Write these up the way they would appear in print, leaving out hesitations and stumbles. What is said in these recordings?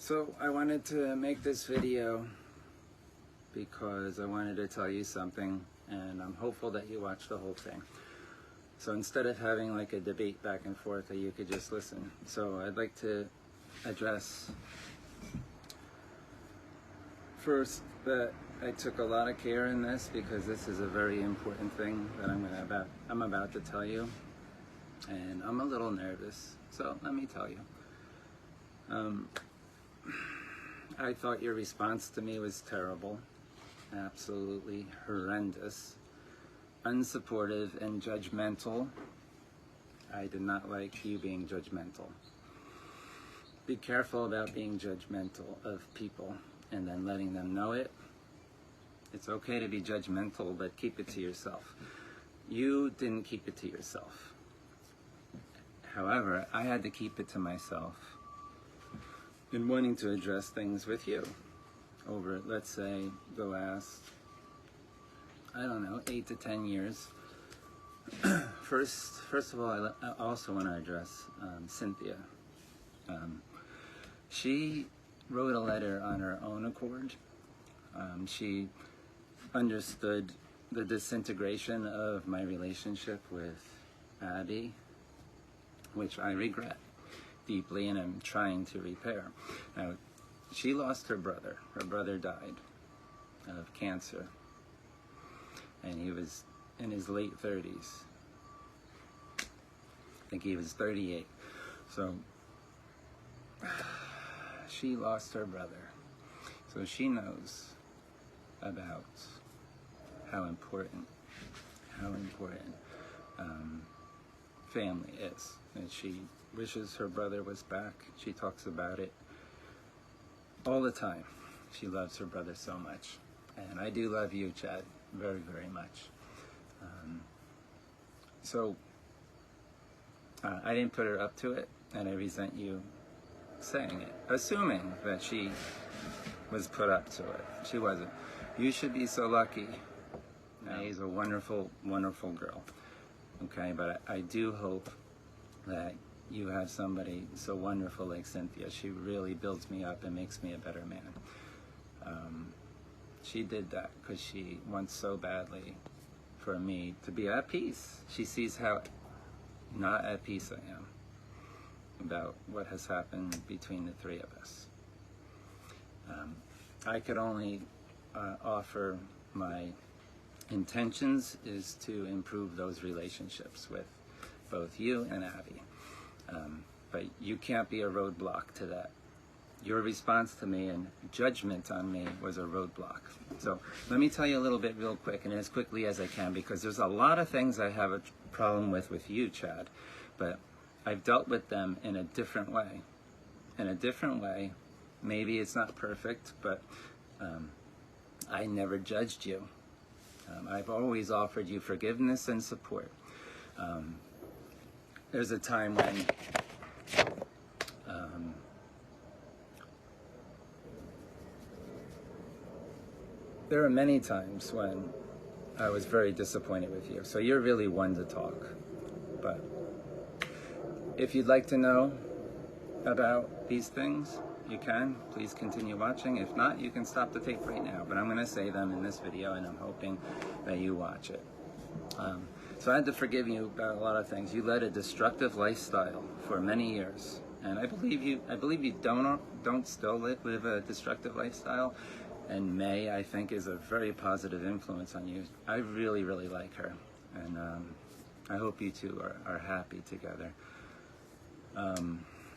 So I wanted to make this video because I wanted to tell you something, and I'm hopeful that you watch the whole thing. So instead of having like a debate back and forth, that you could just listen. So I'd like to address first that I took a lot of care in this because this is a very important thing that I'm about to tell you, and I'm a little nervous. So let me tell you. I thought your response to me was terrible, absolutely horrendous, unsupportive, and judgmental. I did not like you being judgmental. Be careful about being judgmental of people and then letting them know it. It's okay to be judgmental, but keep it to yourself. You didn't keep it to yourself. However, I had to keep it to myself in wanting to address things with you over, let's say, the last, I don't know, 8 to 10 years. First of all, I also want to address Cynthia. She wrote a letter on her own accord. She understood the disintegration of my relationship with Abby, which I regret deeply and I'm trying to repair. Now, she lost her brother. Her brother died of cancer, and he was in his late 30s. I think he was 38. So she lost her brother. So she knows about how important family is, and she wishes her brother was back. She talks about it all the time. She loves her brother so much, and I do love you, Chad, very, very much. I didn't put her up to it, and I resent you saying it, assuming that she was put up to it. She wasn't. You should be so lucky. She's a wonderful, wonderful girl. Okay, but I do hope that you have somebody so wonderful like Cynthia. She really builds me up and makes me a better man. She did that because she wants so badly for me to be at peace. She sees how not at peace I am about what has happened between the three of us. I could only offer my intentions is to improve those relationships with both you and Abby. But you can't be a roadblock to that. Your response to me and judgment on me was a roadblock. So let me tell you a little bit real quick, and as quickly as I can, because there's a lot of things I have a problem with you, Chad, but I've dealt with them in a different way. In a different way. Maybe it's not perfect, but I never judged you. I've always offered you forgiveness and support. There's a time when there are many times when I was very disappointed with you. So you're really one to talk. But if you'd like to know about these things, you can. Please continue watching. If not, you can stop the tape right now. But I'm going to say them in this video, and I'm hoping that you watch it. So I had to forgive you about a lot of things. You led a destructive lifestyle for many years, and I believe you don't still live a destructive lifestyle. And May, I think, is a very positive influence on you. I really, really like her, and I hope you two are happy together.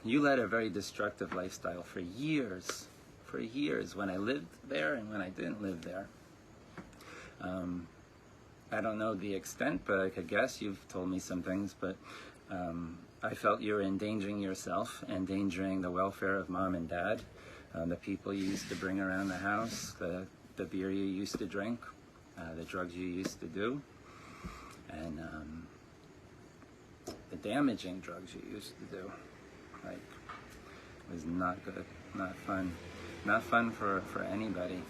You led a very destructive lifestyle for years, when I lived there and when I didn't live there. I don't know the extent, but I could guess. You've told me some things, but I felt you were endangering yourself, endangering the welfare of Mom and Dad, the people you used to bring around the house, the beer you used to drink, the drugs you used to do, and the damaging drugs you used to do. Like, it was not good, not fun for anybody.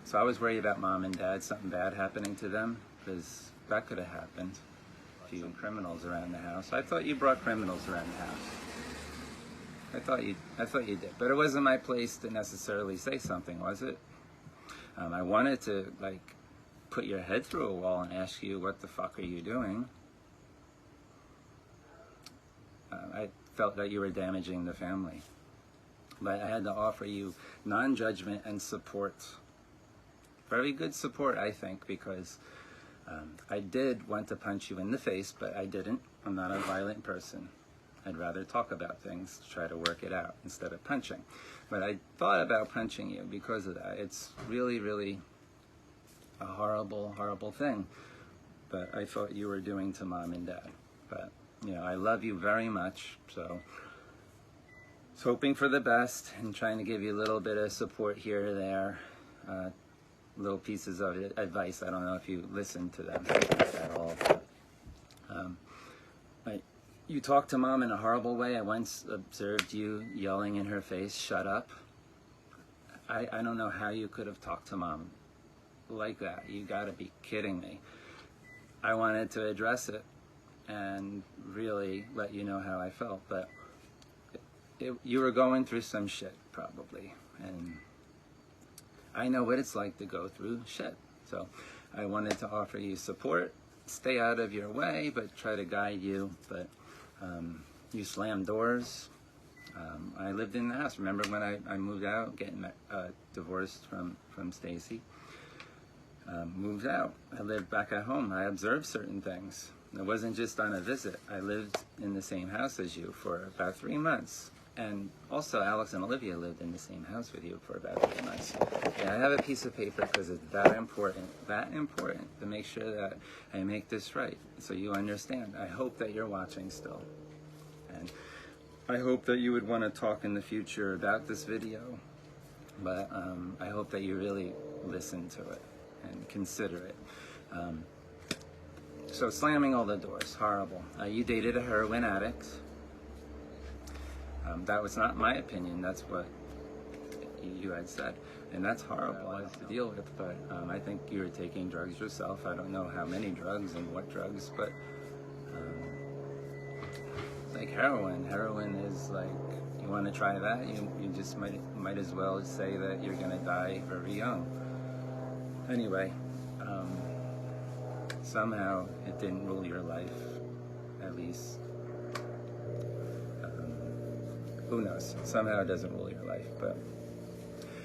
So I was worried about Mom and Dad, something bad happening to them, because that could have happened. A few criminals around the house. I thought you brought criminals around the house. I thought you did, but it wasn't my place to necessarily say something, was it? I wanted to like put your head through a wall and ask you, what the fuck are you doing? I felt that you were damaging the family, but I had to offer you non-judgment and support. Very good support, I think, because I did want to punch you in the face, but I didn't. I'm not a violent person. I'd rather talk about things, try to work it out instead of punching. But I thought about punching you because of that. It's really, really a horrible, horrible thing that I thought you were doing to Mom and Dad. But, you know, I love you very much, so I was hoping for the best and trying to give you a little bit of support here or there, little pieces of advice. I don't know if you listened to them at all. You talk to Mom in a horrible way. I once observed you yelling in her face, "Shut up." I don't know how you could have talked to Mom like that. You gotta be kidding me. I wanted to address it and really let you know how I felt, but you were going through some shit probably, and I know what it's like to go through shit. So I wanted to offer you support, stay out of your way, but try to guide you. But you slammed doors. I lived in the house. Remember when I moved out, getting divorced from Stacy? Moved out. I lived back at home. I observed certain things. It wasn't just on a visit. I lived in the same house as you for about 3 months. And also Alex and Olivia lived in the same house with you for about 3 months. Yeah, I have a piece of paper because it's that important to make sure that I make this right so you understand. I hope that you're watching still. And I hope that you would want to talk in the future about this video. But I hope that you really listen to it and consider it. So slamming all the doors, horrible. You dated a heroin addict. That was not my opinion. That's what you had said. And that's horrible to deal with, but I think you were taking drugs yourself. I don't know how many drugs and what drugs, but like heroin. Heroin is like, you want to try that? You just might as well say that you're going to die very young. Anyway, somehow it didn't rule your life, at least. Who knows? Somehow it doesn't rule your life. But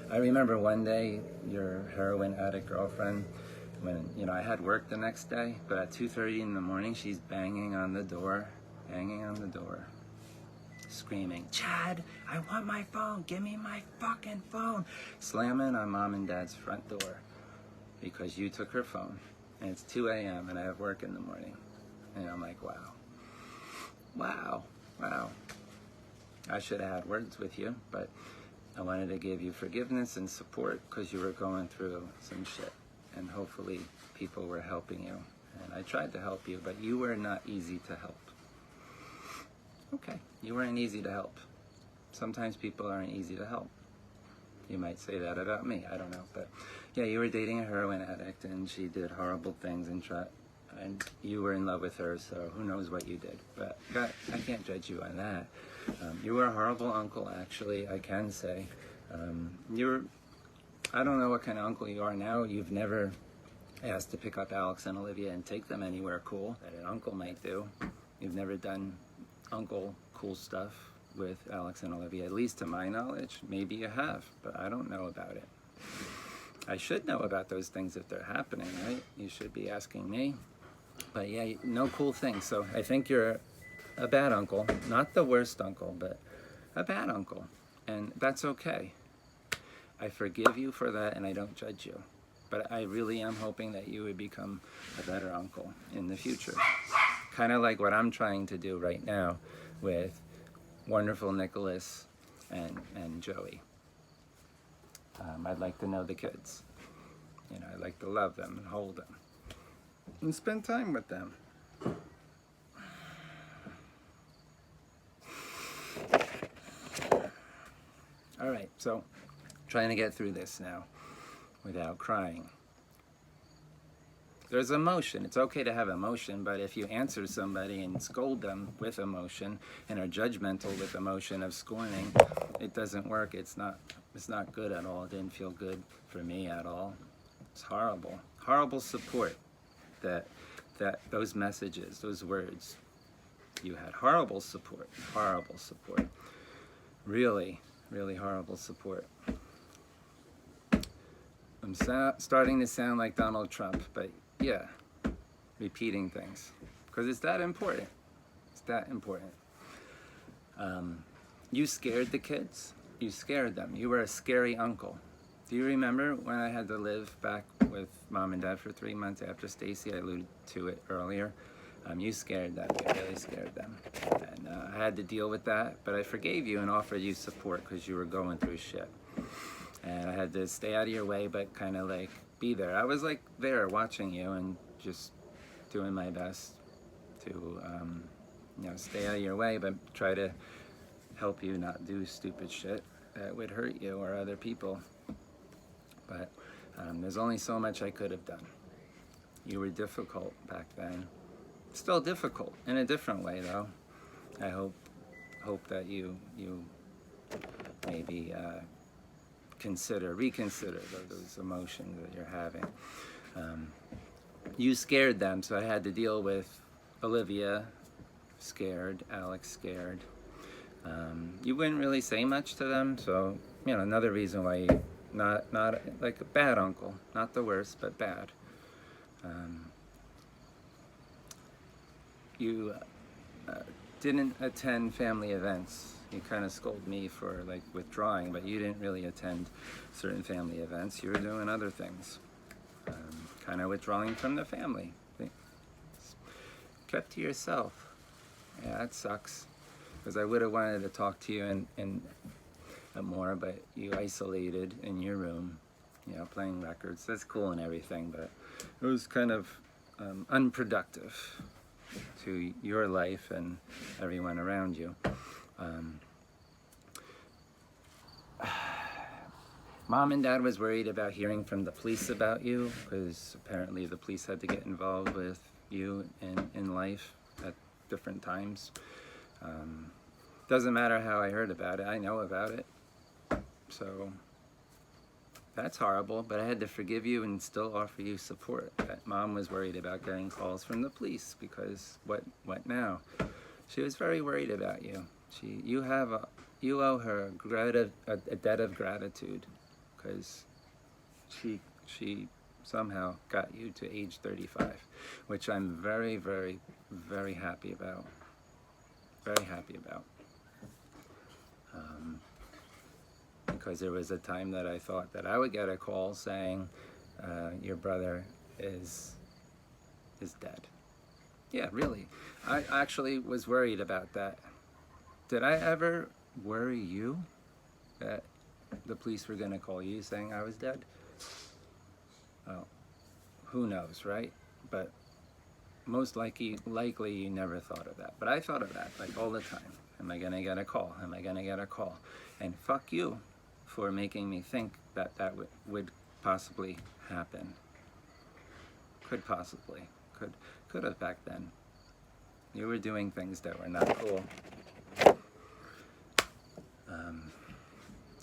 I remember one day, your heroin addict girlfriend, when, you know, I had work the next day, but at 2:30 in the morning, she's banging on the door, screaming, "Chad, I want my phone, give me my fucking phone," slamming on Mom and Dad's front door because you took her phone. And it's 2 a.m. and I have work in the morning. And I'm like, wow. I should have had words with you, but I wanted to give you forgiveness and support because you were going through some shit. And hopefully people were helping you. And I tried to help you, but you were not easy to help. Okay, you weren't easy to help. Sometimes people aren't easy to help. You might say that about me, I don't know. But yeah, you were dating a heroin addict and she did horrible things and you were in love with her, so who knows what you did. But I can't judge you on that. You were a horrible uncle, actually, I can say. I don't know what kind of uncle you are now. You've never asked to pick up Alex and Olivia and take them anywhere cool that an uncle might do. You've never done uncle cool stuff with Alex and Olivia, at least to my knowledge. Maybe you have, but I don't know about it. I should know about those things if they're happening, right? You should be asking me. But yeah, no cool things. So I think you're a bad uncle. Not the worst uncle, but a bad uncle. And that's okay. I forgive you for that and I don't judge you. But I really am hoping that you would become a better uncle in the future. Kind of like what I'm trying to do right now with wonderful Nicholas and Joey. I'd like to know the kids. You know, I'd like to love them and hold them and spend time with them. All right, so trying to get through this now without crying. There's emotion. It's okay to have emotion, but if you answer somebody and scold them with emotion and are judgmental with emotion of scorning, it doesn't work. It's not good at all. It didn't feel good for me at all. It's horrible. Horrible support that those messages, those words, you had horrible support. Horrible support. Really, really horrible support. I'm starting to sound like Donald Trump, but yeah, repeating things, because it's that important. It's that important. You scared the kids. You scared them. You were a scary uncle. Do you remember when I had to live back with Mom and Dad for 3 months after Stacy? I alluded to it earlier. You scared them. You really scared them. And I had to deal with that, but I forgave you and offered you support because you were going through shit. And I had to stay out of your way, but kind of like be there. I was like there watching you and just doing my best to, stay out of your way, but try to help you not do stupid shit that would hurt you or other people. But there's only so much I could have done. You were difficult back then. Still difficult in a different way, though. I hope that you maybe reconsider those emotions that you're having. You scared them, so I had to deal with Olivia scared, Alex scared. You wouldn't really say much to them, so another reason why you not like a bad uncle, not the worst, but bad. You didn't attend family events. You kind of scolded me for like withdrawing, but you didn't really attend certain family events. You were doing other things, kind of withdrawing from the family. Kept to yourself. Yeah, that sucks. Because I would have wanted to talk to you and more, but you isolated in your room, playing records. That's cool and everything, but it was kind of unproductive to your life and everyone around you. Mom and Dad was worried about hearing from the police about you, because apparently the police had to get involved with you in life at different times. Doesn't matter how I heard about it, I know about it. So that's horrible, but I had to forgive you and still offer you support. That Mom was worried about getting calls from the police, because what now? She was very worried about you. You owe her a debt of gratitude, because she somehow got you to age 35, which I'm very, very, very happy about. Very happy about. Because there was a time that I thought that I would get a call saying your brother is dead. Yeah, really. I actually was worried about that. Did I ever worry you that the police were going to call you saying I was dead? Oh, who knows, right? But most likely you never thought of that. But I thought of that like all the time. Am I going to get a call? Am I going to get a call? And fuck you for making me think that would possibly happen. Could possibly. Could have back then. You were doing things that were not cool.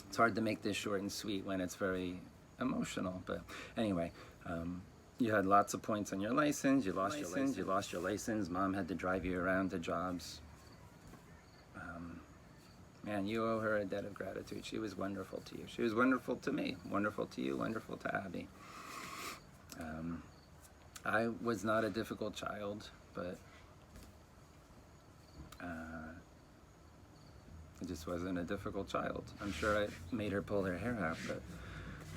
It's hard to make this short and sweet when it's very emotional, but anyway, you had lots of points on your license. You lost your license. Mom had to drive you around to jobs. Man, you owe her a debt of gratitude. She was wonderful to you. She was wonderful to me, wonderful to you, wonderful to Abby. I was not a difficult child, but I just wasn't a difficult child. I'm sure I made her pull her hair out, but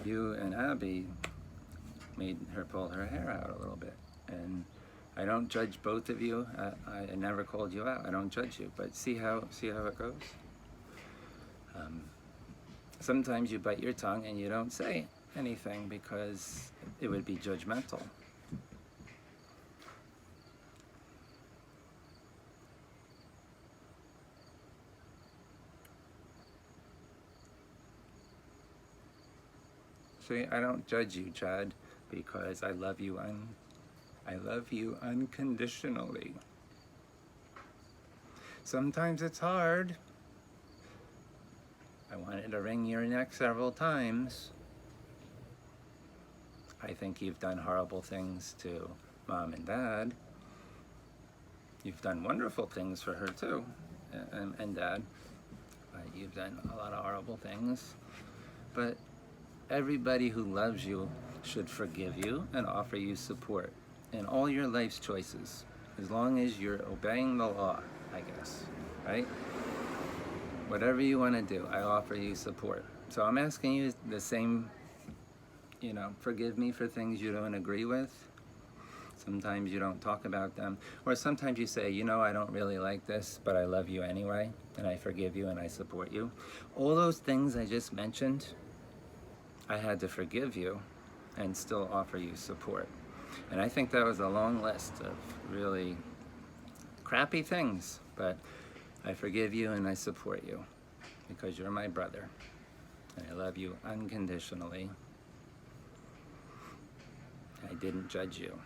you and Abby made her pull her hair out a little bit. And I don't judge both of you. I never called you out. I don't judge you, but see how it goes. Sometimes you bite your tongue and you don't say anything because it would be judgmental. See, I don't judge you, Chad, because I love you I love you unconditionally. Sometimes it's hard. I wanted to wring your neck several times. I think you've done horrible things to Mom and Dad. You've done wonderful things for her too, and Dad. You've done a lot of horrible things. But everybody who loves you should forgive you and offer you support in all your life's choices, as long as you're obeying the law, I guess, right? Whatever you want to do, I offer you support. So I'm asking you the same, forgive me for things you don't agree with. Sometimes you don't talk about them. Or sometimes you say, I don't really like this, but I love you anyway, and I forgive you and I support you. All those things I just mentioned, I had to forgive you and still offer you support. And I think that was a long list of really crappy things, but I forgive you and I support you because you're my brother and I love you unconditionally. I didn't judge you.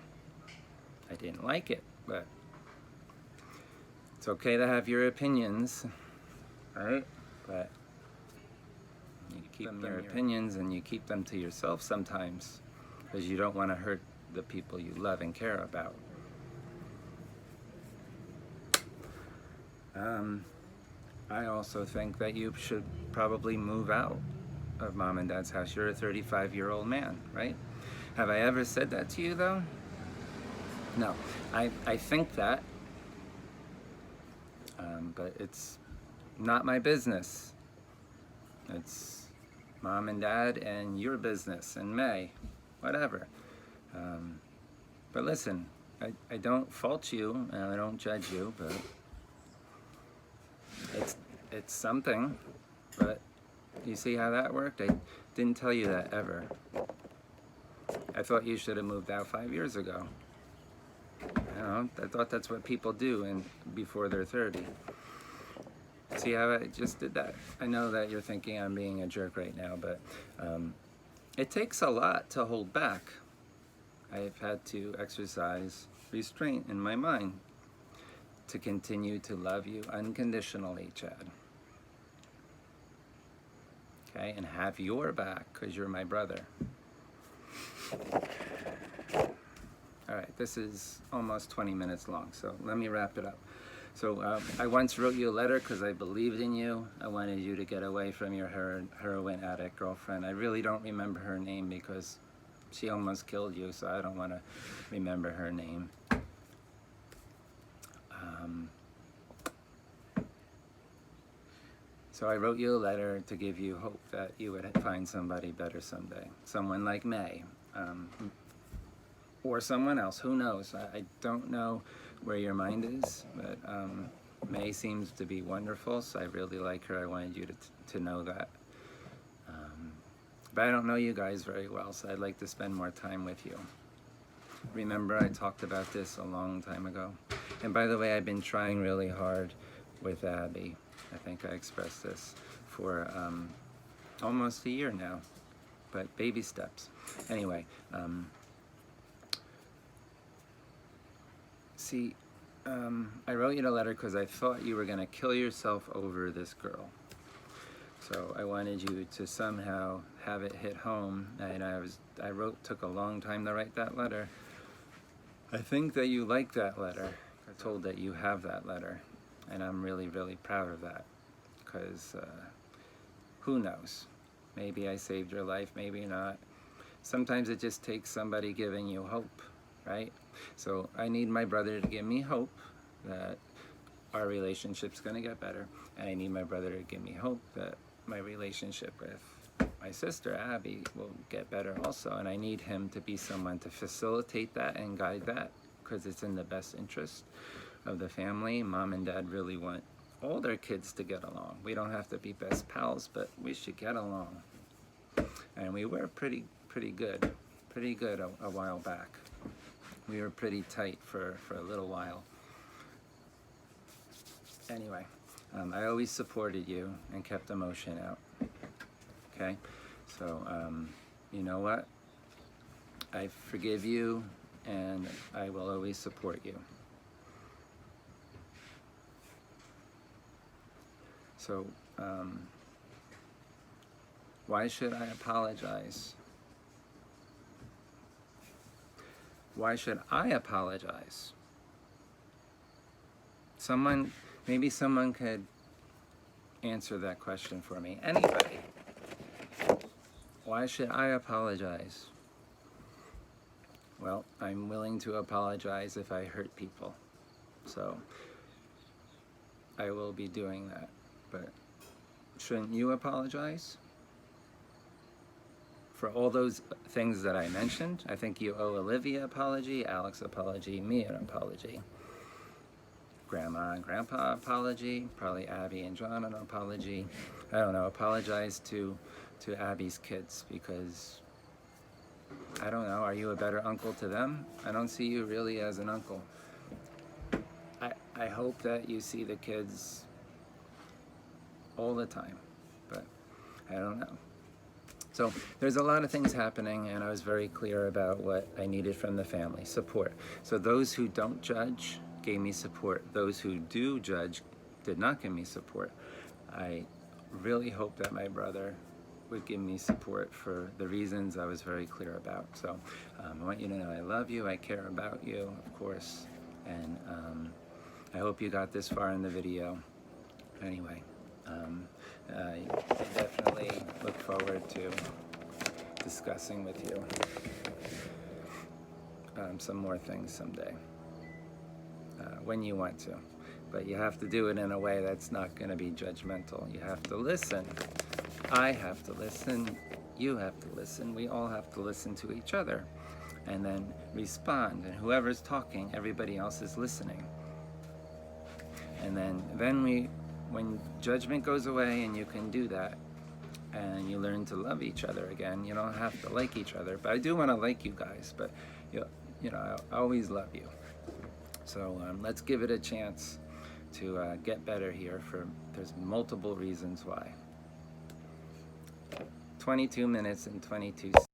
I didn't like it, but it's okay to have your opinions, right? But you keep them your opinions and you keep them to yourself sometimes because you don't want to hurt the people you love and care about. I also think that you should probably move out of Mom and Dad's house. You're a 35-year-old man, right? Have I ever said that to you, though? No. I think that, but it's not my business. It's Mom and Dad and your business and May, whatever. But listen, I don't fault you and I don't judge you, but it's something. But you see how that worked? I didn't tell you that ever. I thought you should have moved out 5 years ago. I thought that's what people do before they're 30. See how I just did that? I know that you're thinking I'm being a jerk right now, but it takes a lot to hold back. I've had to exercise restraint in my mind to continue to love you unconditionally, Chad. Okay, and have your back because you're my brother. All right, this is almost 20 minutes long, so let me wrap it up. So I once wrote you a letter because I believed in you. I wanted you to get away from your heroin addict girlfriend. I really don't remember her name because she almost killed you, so I don't want to remember her name. So I wrote you a letter to give you hope that you would find somebody better someday. Someone like May. Or someone else, who knows? I don't know where your mind is, but May seems to be wonderful, so I really like her. I wanted you to know that. But I don't know you guys very well, so I'd like to spend more time with you. Remember, I talked about this a long time ago. And by the way, I've been trying really hard with Abby. I think I expressed this for almost a year now, but baby steps. Anyway, see, I wrote you a letter because I thought you were going to kill yourself over this girl. So I wanted you to somehow have it hit home, and took a long time to write that letter. I think that you like that letter. I'm told that you have that letter, and I'm really, really proud of that, because who knows? Maybe I saved your life, maybe not. Sometimes it just takes somebody giving you hope, right? So I need my brother to give me hope that our relationship's gonna get better, and I need my brother to give me hope that my relationship with my sister Abby will get better also, and I need him to be someone to facilitate that and guide that, because it's in the best interest of the family. Mom and Dad really want all their kids to get along. We don't have to be best pals, but we should get along. And we were pretty good a while back. We were pretty tight for a little while. Anyway, I always supported you and kept emotion out. Okay, so you know what? I forgive you and I will always support you. So, why should I apologize? Why should I apologize? Maybe someone could answer that question for me. Anybody. Why should I apologize? Well, I'm willing to apologize if I hurt people. So, I will be doing that. But shouldn't you apologize? For all those things that I mentioned, I think you owe Olivia an apology, Alex an apology, me an apology. Grandma and Grandpa apology, probably Abby and John an apology. I don't know, apologize to Abby's kids, because, I don't know, are you a better uncle to them? I don't see you really as an uncle. I hope that you see the kids all the time, but I don't know. So there's a lot of things happening, and I was very clear about what I needed from the family. Support. So those who don't judge gave me support. Those who do judge did not give me support. I really hope that my brother would give me support for the reasons I was very clear about. So I want you to know I love you, I care about you, of course, and I hope you got this far in the video. Anyway. I definitely look forward to discussing with you some more things someday, when you want to. But you have to do it in a way that's not going to be judgmental. You have to listen. I have to listen. You have to listen. We all have to listen to each other and then respond. And whoever's talking, everybody else is listening. And then when judgment goes away and you can do that, and you learn to love each other again, you don't have to like each other. But I do want to like you guys, but you know, I always love you. So let's give it a chance to get better here. There's multiple reasons why. 22 minutes and 22 seconds.